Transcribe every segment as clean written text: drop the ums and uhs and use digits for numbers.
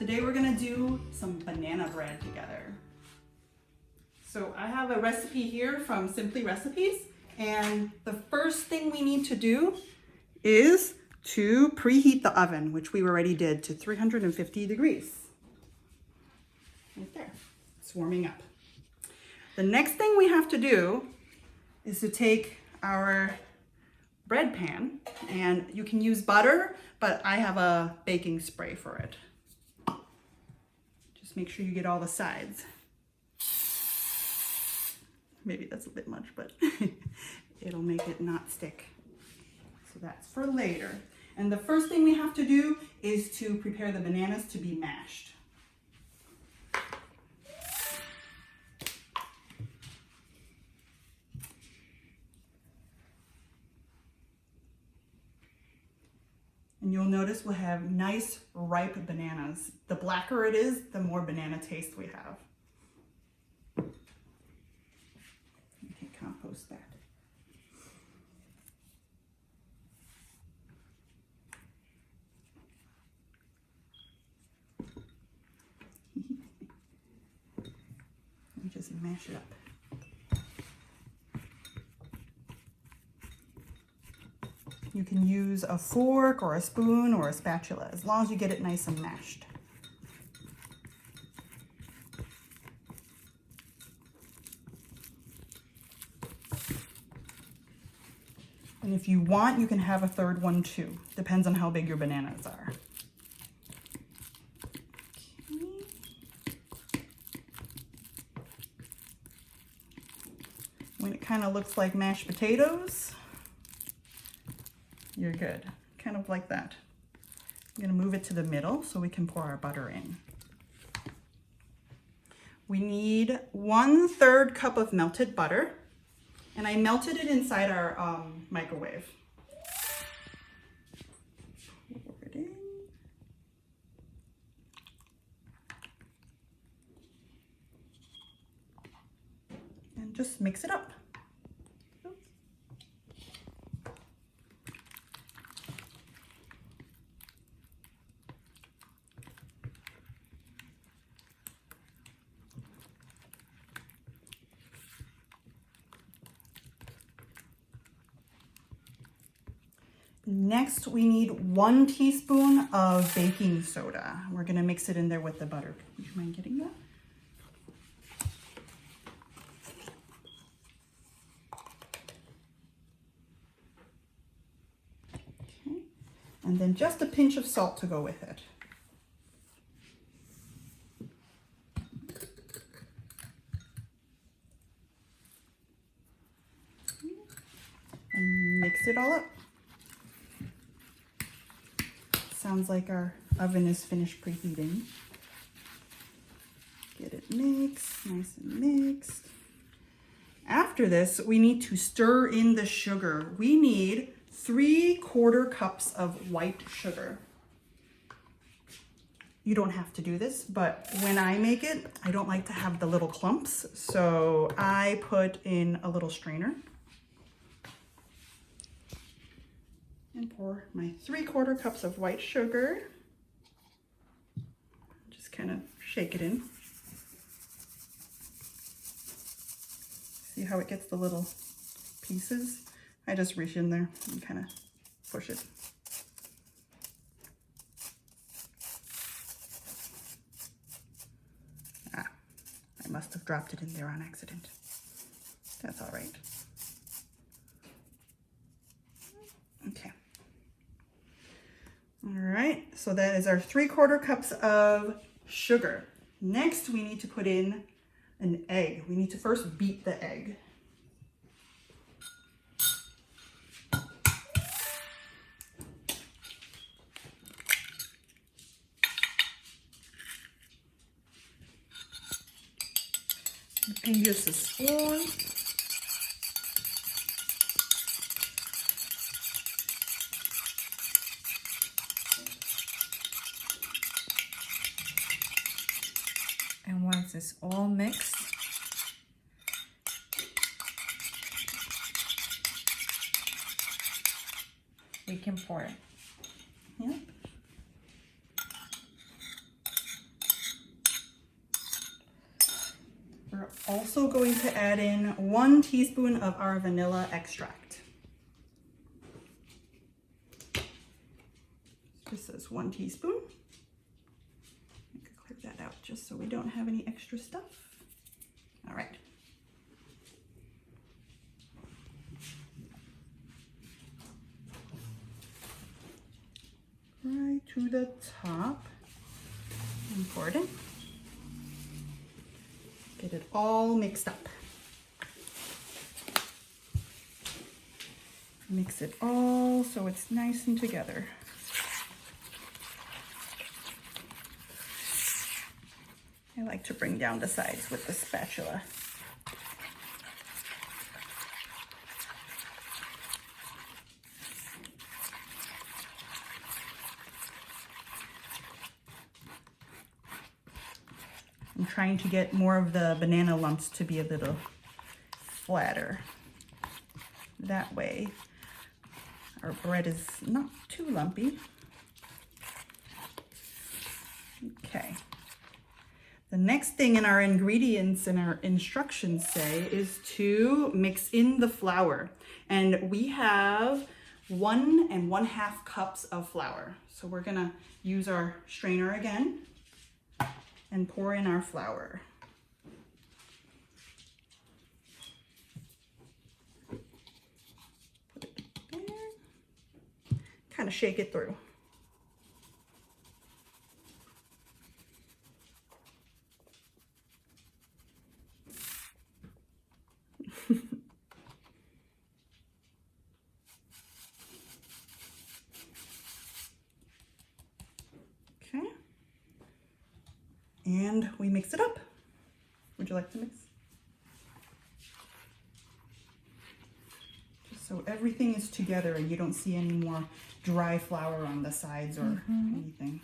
Today we're gonna do some banana bread together. So I have a recipe here from Simply Recipes, and the first thing we need to do is to preheat the oven, which we already did, to 350 degrees. Right there, it's warming up. The next thing we have to do is to take our bread pan, and you can use butter, but I have a baking spray for it. Just make sure you get all the sides. Maybe that's a bit much, but it'll make it not stick. So that's for later. And the first thing we have to do is to prepare the bananas to be mashed. And you'll notice we'll have nice ripe bananas. The blacker it is, the more banana taste we have. You can compost that. Let me just mash it up. You can use a fork or a spoon or a spatula, as long as you get it nice and mashed. And if you want, you can have a third one too. Depends on how big your bananas are. Okay. When it kind of looks like mashed potatoes, you're good, kind of like that. I'm gonna move it to the middle so we can pour our butter in. We need 1/3 cup of melted butter, and I melted it inside our microwave. Pour it in. And just mix it up. Next, we need 1 teaspoon of baking soda. We're gonna mix it in there with the butter. Would you mind getting that? Okay. And then just a pinch of salt to go with it. And mix it all up. Sounds like our oven is finished preheating. Get it mixed, nice and mixed. After this, we need to stir in the sugar. We need 3/4 cups of white sugar. You don't have to do this, but when I make it, I don't like to have the little clumps, so I put in a little strainer. And pour my 3/4 cups of white sugar. Just kind of shake it in. See how it gets the little pieces? I just reach in there and kind of push it. Ah, I must have dropped it in there on accident. That's all right. Okay. All right, so that is our 3/4 cups of sugar. Next, we need to put in an egg. We need to first beat the egg. You can use a spoon. And once it's all mixed, we can pour it. Yeah. also going to add in 1 teaspoon of our vanilla extract. This is 1 teaspoon. I could clear that out just so we don't have any extra stuff. All right. Right to the top and pour it in. Get it all mixed up. Mix it all so it's nice and together. I like to bring down the sides with the spatula. I'm trying to get more of the banana lumps to be a little flatter. That way our bread is not too lumpy. Okay. The next thing in our ingredients and our instructions say is to mix in the flour. And we have 1 1/2 cups of flour. So we're gonna use our strainer again and pour in our flour. Put it there. Kind of shake it through. Okay. And we mix it up. Would you like to mix? Just so everything is together and you don't see any more dry flour on the sides or anything.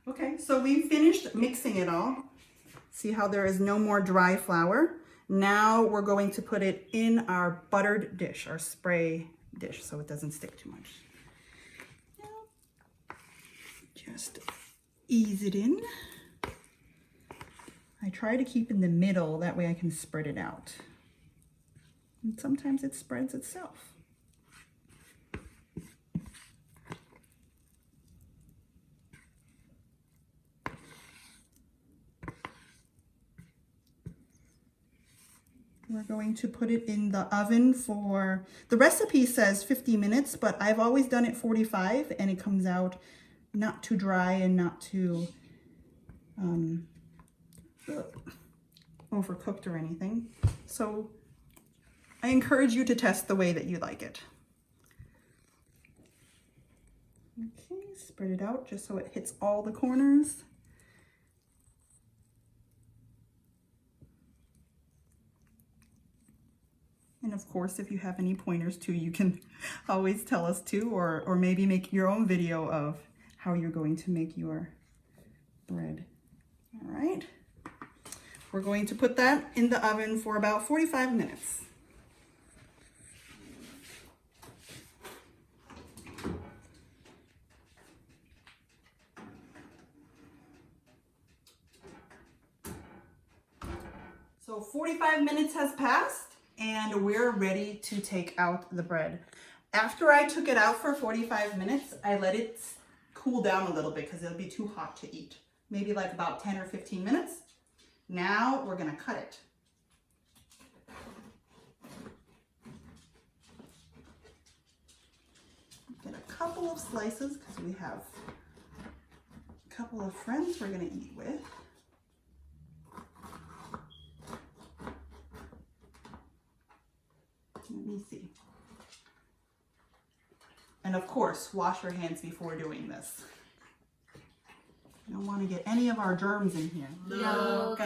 Okay, so we finished mixing it all. See how there is no more dry flour? Now we're going to put it in our buttered dish, our spray dish, so it doesn't stick too much. Just ease it in. I try to keep in the middle, that way I can spread it out. And sometimes it spreads itself. We're going to put it in the oven for, the recipe says 50 minutes, but I've always done it 45 and it comes out not too dry and not too overcooked or anything. So I encourage you to test the way that you like it. Okay, spread it out just so it hits all the corners. And of course, if you have any pointers too, you can always tell us too, or maybe make your own video of how you're going to make your bread. All right. We're going to put that in the oven for about 45 minutes. So 45 minutes has passed. And we're ready to take out the bread. After I took it out for 45 minutes, I let it cool down a little bit because it'll be too hot to eat. Maybe like about 10 or 15 minutes. Now we're gonna cut it. Get a couple of slices because we have a couple of friends we're gonna eat with. Let me see. And of course, wash your hands before doing this. You don't want to get any of our germs in here. Loca.